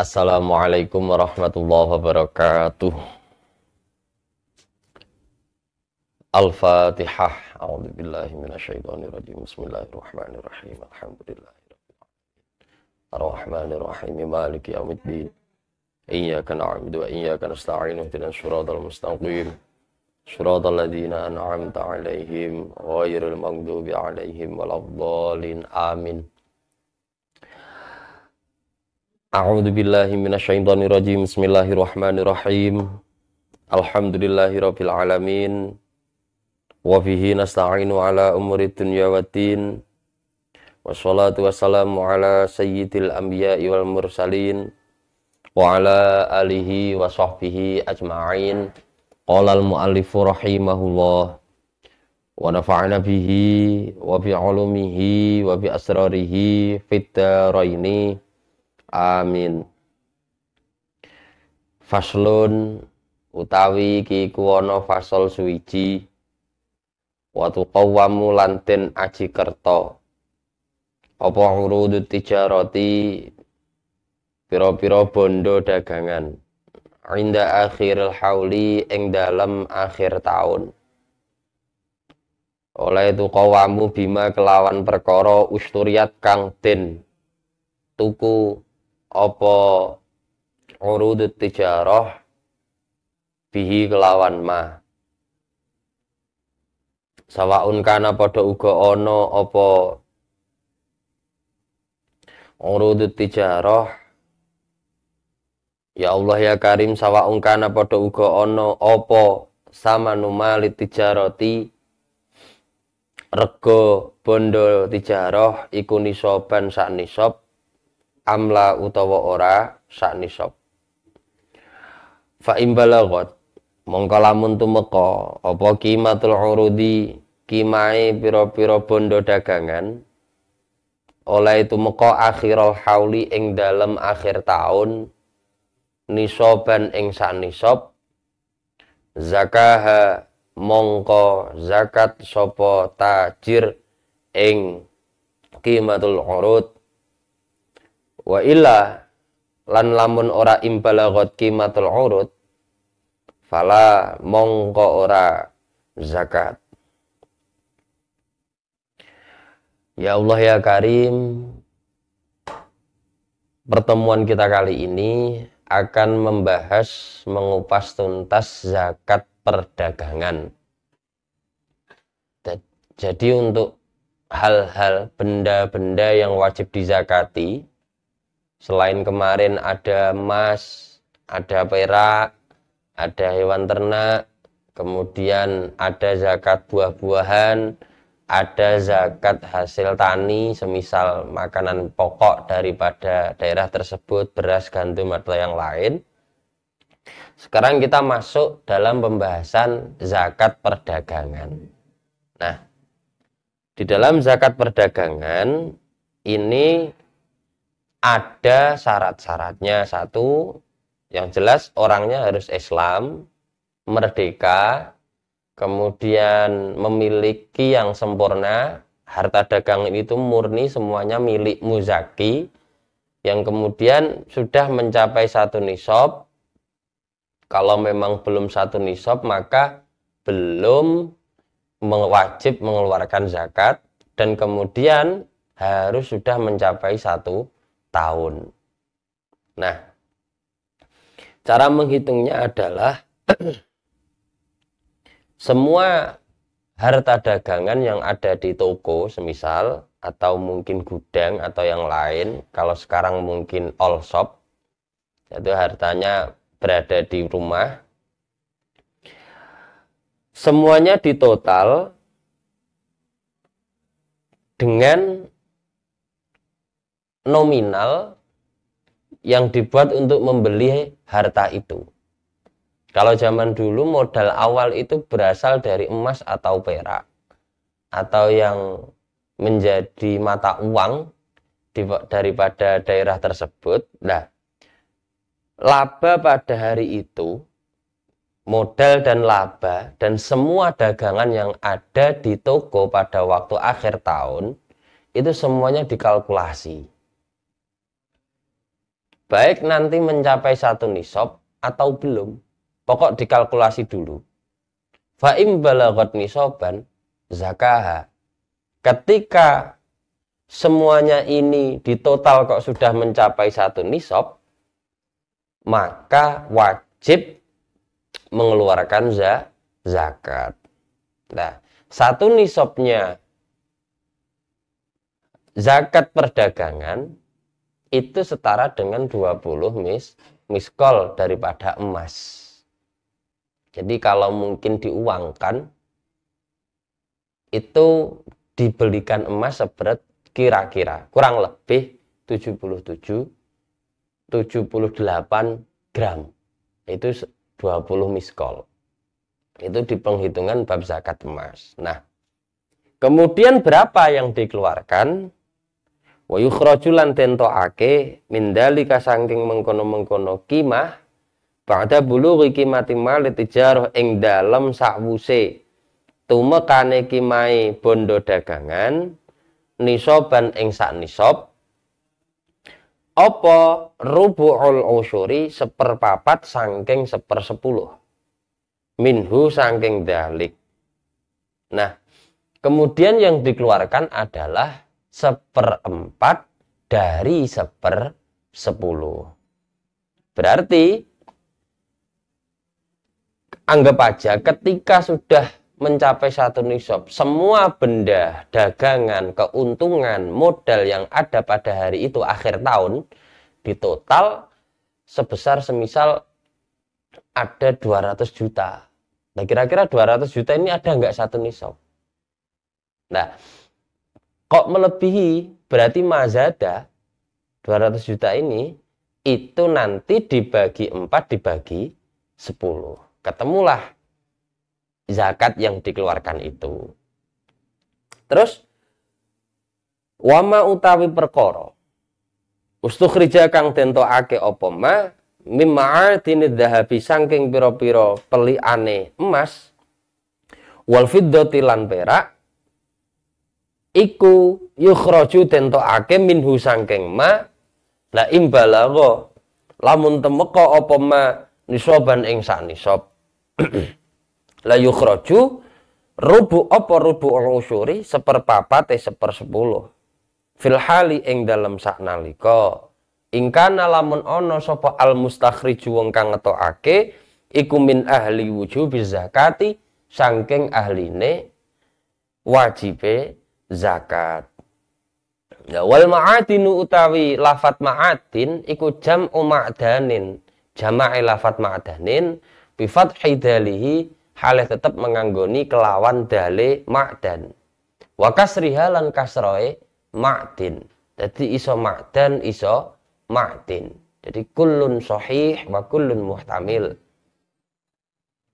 Assalamualaikum warahmatullahi wabarakatuh. Al-Fatihah. A'udzubillahi minasyaitonirrajim. Bismillahirrahmanirrahim. Alhamdulillahirabbil alamin. Arrahmanirrahim. Maliki yaumiddin. Iyyaka na'budu wa iyyaka nasta'in. Ihdinas shiratal mustaqim. Shiratal ladzina an'amta 'alaihim ghairil maghdubi 'alaihim waladdallin. Amin. A'udzu billahi minasyaitonir rajim. Bismillahirrahmanirrahim. Alhamdulillahirabbil alamin. Wa bihi nasta'inu ala umuri dunya waddin. Wassalatu wassalamu ala sayyidil anbiya'i wal mursalin wa ala alihi wa sahbihi ajma'in. Qala al-muallifu rahimahullah wa nafa'ana bihi wa bi 'ulumihi wa bi asrarihi fid dharaini. Amin. Faslun utawi iki kuwana fasal suwiji wa tuqawwamu lanten aji kerta apa urudut tijarati pira-pira bondo dagangan inda akhiril hauli ing dalem akhir taun. Oleh tuqawwamu bima kelawan perkara usturiat kang den tuku apa urudut tijarah bihi kelawan ma sawaun kana padha uga ana apa urudut tijarah ya Allah ya Karim sawaun kana padha uga ana apa samanu malit tijarati rega bondo tijarah iku nisoban sak nisab amla utawa ora sak nisab. Fa imbalagot mongko lamun tumeka apa qimatul urudi kimae pira-pira bondo dagangan oleh tumeka akhirul hauli ing dalem akhir taun nisoban ing sak nisab zakaha mongko zakat sapa tajir ing qimatul urud. Wa illa lan lamun ora imbalagot qimatul urud fala mongko ora zakat. Ya Allah ya Karim, pertemuan kita kali ini akan membahas mengupas tuntas zakat perdagangan. Jadi untuk hal-hal benda-benda yang wajib dizakati, selain kemarin ada emas, ada perak, ada hewan ternak, kemudian ada zakat buah-buahan, ada zakat hasil tani, semisal makanan pokok daripada daerah tersebut, beras, gandum, atau yang lain. Sekarang kita masuk dalam pembahasan zakat perdagangan. Nah, di dalam zakat perdagangan ini ada syarat-syaratnya. Satu, yang jelas orangnya harus Islam, merdeka, kemudian memiliki yang sempurna, harta dagangan itu murni semuanya milik muzaki, yang kemudian sudah mencapai satu nisab. Kalau memang belum satu nisab maka belum wajib mengeluarkan zakat, dan kemudian harus sudah mencapai 1 tahun. Nah, cara menghitungnya adalah semua harta dagangan yang ada di toko semisal, atau mungkin gudang atau yang lain, kalau sekarang mungkin all shop, itu hartanya berada di rumah, semuanya ditotal dengan nominal yang dibuat untuk membeli harta itu. Kalau zaman dulu modal awal itu berasal dari emas atau perak, atau yang menjadi mata uang daripada daerah tersebut. Nah, laba pada hari itu, modal dan laba dan semua dagangan yang ada di toko pada waktu akhir tahun itu semuanya dikalkulasi. baik nanti mencapai 1 nisab atau belum. Pokok dikalkulasi dulu. Fa im balagot nisaban zakaha. Ketika semuanya ini di total kok sudah mencapai 1 nisab, maka wajib mengeluarkan zakat. Nah, 1 nisabnya zakat perdagangan itu setara dengan 20 miskol daripada emas. Jadi kalau mungkin diuangkan, itu dibelikan emas seberat kira-kira kurang lebih 78 gram. Itu 20 miskol. Itu di penghitungan bab zakat emas. Nah, kemudian berapa yang dikeluarkan? Wa yukhraju lan tentokake min dalika saking mengkono-mengkono kimah ba'da bulughi qimati mal tijarah ing dalem sakwuse tumekane kimai bondo dagangan nisaban ing sak nisab apa rubu'ul usyuri 1/4 saking 1/10 minhu saking dalik. Nah, kemudian yang dikeluarkan adalah 1/4 dari 1/10. Berarti anggap aja ketika sudah mencapai 1 nisab, semua benda, dagangan, keuntungan, modal yang ada pada hari itu akhir tahun, di total sebesar semisal ada 200 juta. Nah, kira-kira 200 juta ini ada nggak 1 nisab? Nah, kok melebihi, berarti mazada 200 juta ini, itu nanti dibagi 4 dibagi 10. Ketemulah zakat yang dikeluarkan itu. Terus wama utawi perkara ustukhrija kang dentokake apa ma mima'adini dhahabi saking pira-pira pelikane emas wal fiddati lan perak iku yukhraju dentokake minhu saking ma la imbalagha lamun temeka apa ma nisaban ing sak nisab la yukhraju rubu usyuri 1/4 1/10 fil hali ing dalem sak nalika ingkana lamun ana sapa al mustakhriju wong kang ngetokake iku min ahli wujubi zakati saking ahline wajibe zakat. Ya wal ma'adinu utawi lafat ma'adin iku jam'u ma'danin, jama'i lafat ma'danin bi fathi dalihi halih tetep menganggoni kelawan dale ma'dan. Wa kasriha lan kasroe ma'din. Jadi iso ma'dan iso ma'din. Jadi kullun sahih wa kullun muhtamil.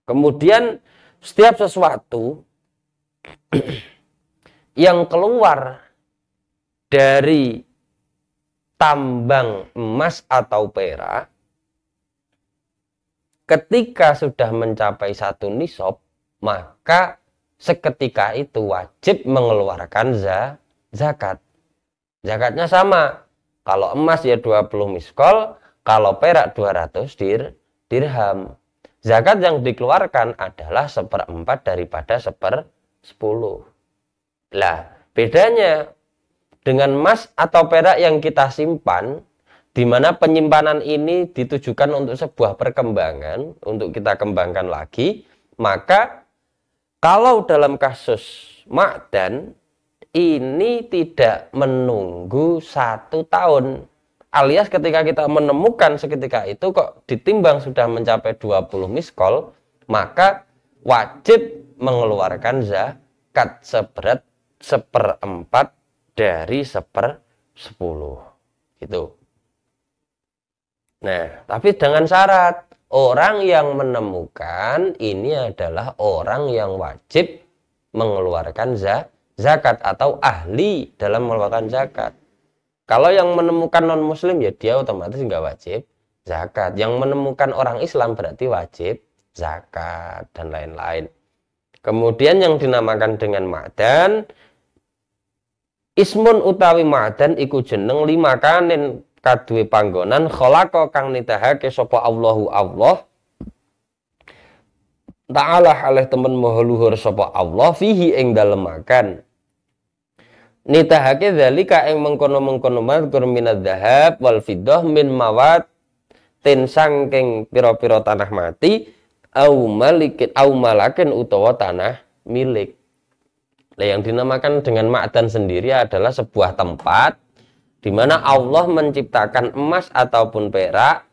Kemudian setiap sesuatu yang keluar dari tambang emas atau perak ketika sudah mencapai 1 nisab, maka seketika itu wajib mengeluarkan zakat. Zakatnya sama. Kalau emas ya 20 miskol, kalau perak 200 dirham. Zakat yang dikeluarkan adalah 1/4 daripada 1/10. Lah, bedanya dengan emas atau perak yang kita simpan, di mana penyimpanan ini ditujukan untuk sebuah perkembangan, untuk kita kembangkan lagi, maka kalau dalam kasus ma'dan, ini tidak menunggu 1 tahun. Alias ketika kita menemukan seketika itu kok ditimbang sudah mencapai 20 miskol, maka wajib mengeluarkan zakat seberat 1/4 dari 1/10. Gitu. Nah, tapi dengan syarat orang yang menemukan ini adalah orang yang wajib mengeluarkan zakat atau ahli dalam mengeluarkan zakat. Kalau yang menemukan non-muslim ya dia otomatis nggak wajib zakat. Yang menemukan orang Islam berarti wajib zakat dan lain-lain. Kemudian yang dinamakan dengan ma'dan, ismun utawi ma'dan iku jeneng limakanin kaduwe panggonan khalaqa kang nitahake sapa Allahu Allah ta'ala alih temen maha luhur sapa Allah fihi ing dalemaken nitahake zalika ing mengkono-mengkono madkur minadz dzahab wal fiddah min mawat tin sangking pira-pira tanah mati au malakin utawa tanah milik. Nah, yang dinamakan dengan ma'dan sendiri adalah sebuah tempat di mana Allah menciptakan emas ataupun perak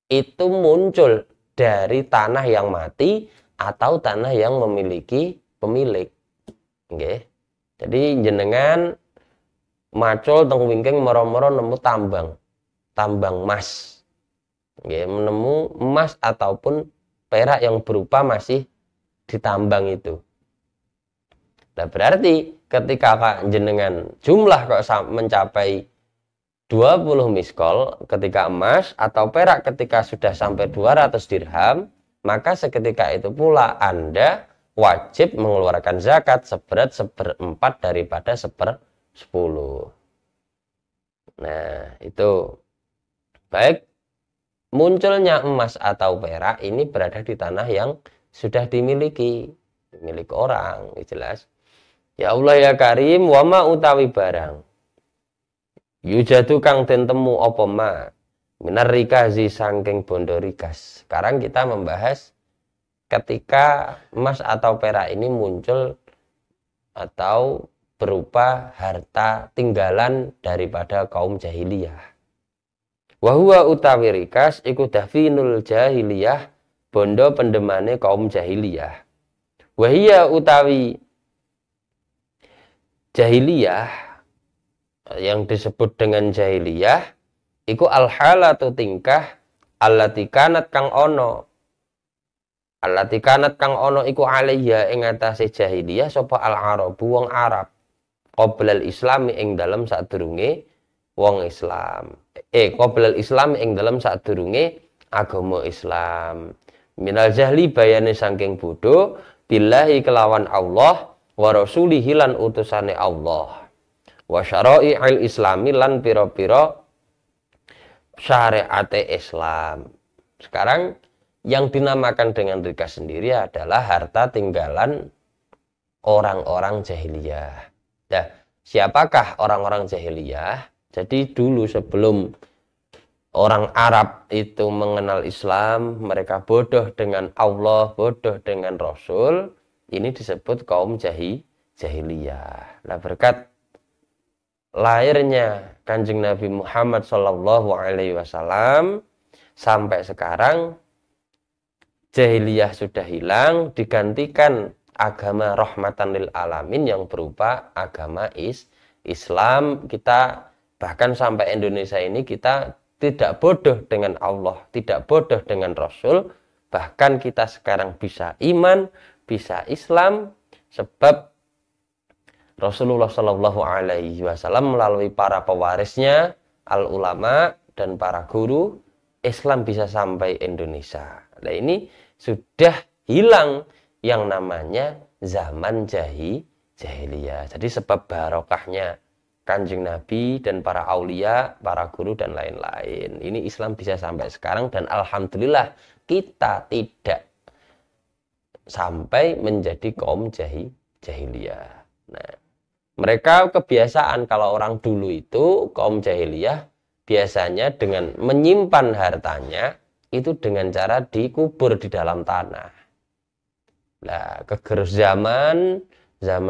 itu muncul dari tanah yang mati atau tanah yang memiliki pemilik. Nggih. Jadi jenengan macul teng wingking moro-moro nemu tambang emas. Nggih, menemu emas ataupun perak yang berupa masih ditambang itu. Nah, berarti ketika jenengan jumlah kok mencapai 20 miskol ketika emas atau perak ketika sudah sampai 200 dirham, maka seketika itu pula Anda wajib mengeluarkan zakat seberat 1/4 daripada 1/10. Nah, itu baik munculnya emas atau perak ini berada di tanah yang sudah dimiliki milik orang, jelas. Ya Allah ya Karim, wama utawi barang yujadu kang den temu apa ma minar rikazi sangking bondo rikas. Sekarang kita membahas ketika emas atau perak ini muncul atau berupa harta tinggalan daripada kaum jahiliyah. Wahuwa utawi rikas iku dafinul jahiliyah, bondo pendemane kaum jahiliyah. Wahia utawi jahiliyah yang disebut dengan jahiliyah iku al-halatu tingkah allati kanat kang ono iku alaiya ing atase jahiliyah sapa al-arabu wong Arab qoblal islami ing dalem sadurunge wong Islam qoblal islam ing dalem sadurunge agama Islam minal jahli bayane saking bodho billahi kelawan Allah wa rasulihi lan utusane Allah wa syara'i'il islami lan pira-pira syariate Islam. Sekarang yang dinamakan dengan rikas sendiri adalah harta tinggalan orang-orang jahiliyah. Nah, siapakah orang-orang jahiliyah? Jadi dulu sebelum orang Arab itu mengenal Islam, mereka bodoh dengan Allah, bodoh dengan Rasul. Ini disebut kaum jahiliyah. Nah, berkat lahirnya Kanjeng Nabi Muhammad SAW sampai sekarang jahiliyah sudah hilang, digantikan agama rahmatan lil alamin yang berupa agama Islam. Kita bahkan sampai Indonesia ini kita tidak bodoh dengan Allah, tidak bodoh dengan Rasul, bahkan kita sekarang bisa iman, bisa Islam sebab Rasulullah Shallallahu Alaihi Wasallam melalui para pewarisnya, al ulama dan para guru Islam bisa sampai Indonesia. Nah, ini sudah hilang yang namanya zaman jahiliyah. Jadi sebab barokahnya Kanjeng Nabi dan para aulia, para guru dan lain-lain. Ini Islam bisa sampai sekarang dan alhamdulillah kita tidak sampai menjadi kaum jahiliyah. Nah, mereka kebiasaan kalau orang dulu itu kaum jahiliyah biasanya dengan menyimpan hartanya itu dengan cara dikubur di dalam tanah. Nah, kegerus zaman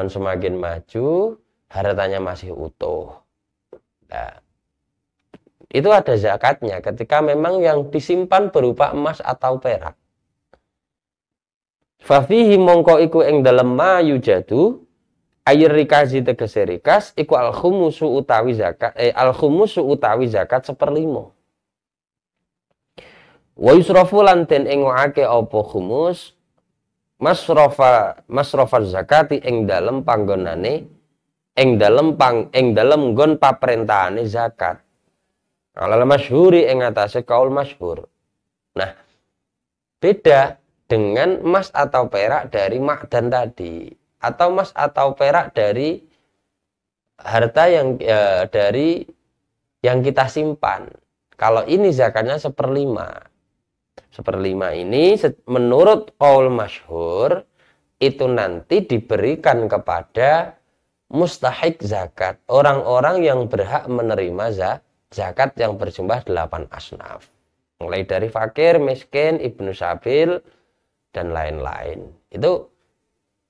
semakin maju, hartanya masih utuh. Nah, itu ada zakatnya ketika memang yang disimpan berupa emas atau perak. Fafihi mongko iku ing dalem ma yujadu air rikazi tegese rikas iku al khumusu utawi zakat utawi zakat 1/5. Wa yusrafu lan den ngoake apa khumus masrafa zakati ing dalem panggonane ing dalem nggon paprentahane zakat. Alal masyhuri ing atase kaul masyhur. Nah, beda dengan emas atau perak dari ma'dan tadi, atau emas atau perak dari harta yang yang kita simpan. Kalau ini zakatnya 1/5. 1/5 ini menurut qaul masyhur itu nanti diberikan kepada mustahik zakat, orang-orang yang berhak menerima zakat yang berjumlah 8 asnaf. Mulai dari fakir, miskin, ibnu sabil, dan lain-lain. Itu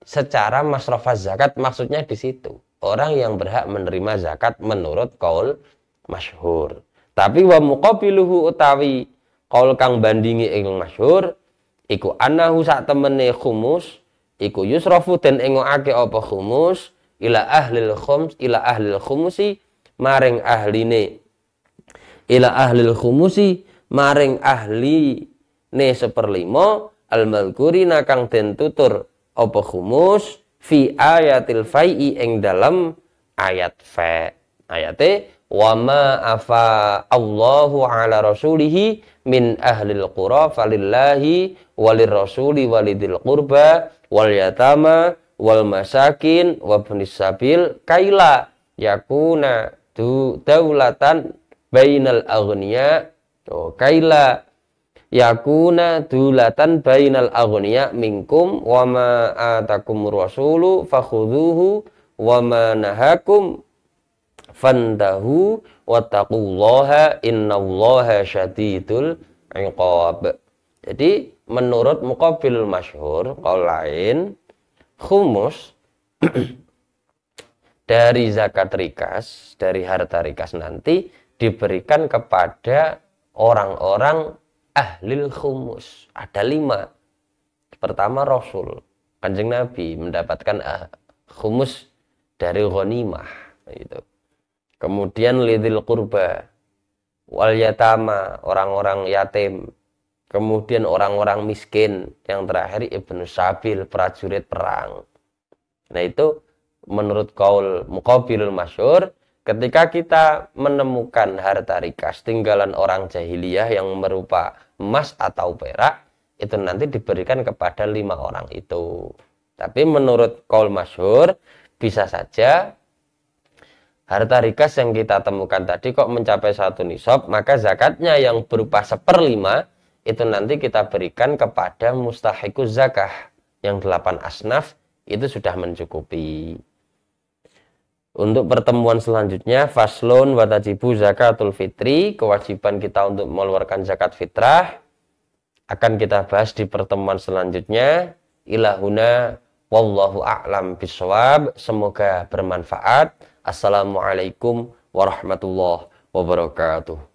secara masrafah zakat maksudnya di situ. Orang yang berhak menerima zakat menurut qaul masyhur. Tapi wa muqabiluhu utawi qaul kang bandingi ing masyhur iku annahu sak temene khumus iku yusrafu den engokake apa khumus ila ahlil khumusi maring ahline maring ahli ne 1/5 al-malkurina kang den tutur apa khumus fi ayatil fai'i ing dalam ayat fa. Ayate wa ma afa Allahu ala rasulihi min ahlil qura falillahi walir rasuli walidil qurba wal yatama wal masakin wa ibnis sabil kaila yakuna daulatan bainal aghniya kaila yakuna dulatan bainal aghniya minkum wa ma atakumur rasulu fakhudhuhu wa ma nahakum fantahu wattaqullaha innallaha syadidul iqab. Jadi menurut muqabil masyhur qaul lain khumus dari zakat rikas, dari harta rikas nanti diberikan kepada orang-orang ahlil khumus. Ada 5. Pertama Rasul, Kanjeng Nabi mendapatkan khumus dari ghanimah itu. Kemudian lidil qurba, wal yatama, orang-orang yatim. Kemudian orang-orang miskin, yang terakhir ibnu sabil, prajurit perang. Nah itu menurut qaul muqabilul masyhur, ketika kita menemukan harta rikas tinggalan orang jahiliyah yang berupa emas atau perak, itu nanti diberikan kepada 5 orang itu. Tapi menurut qaul masyhur, bisa saja harta rikas yang kita temukan tadi kok mencapai 1 nisab, maka zakatnya yang berupa 1/5 itu nanti kita berikan kepada mustahiquz zakah yang 8 asnaf, itu sudah mencukupi. Untuk pertemuan selanjutnya, faslun wa tajibu zakatul fitri, kewajiban kita untuk mengeluarkan zakat fitrah akan kita bahas di pertemuan selanjutnya. Ilahuna wallahu a'lam bishawab. Semoga bermanfaat. Assalamualaikum warahmatullahi wabarakatuh.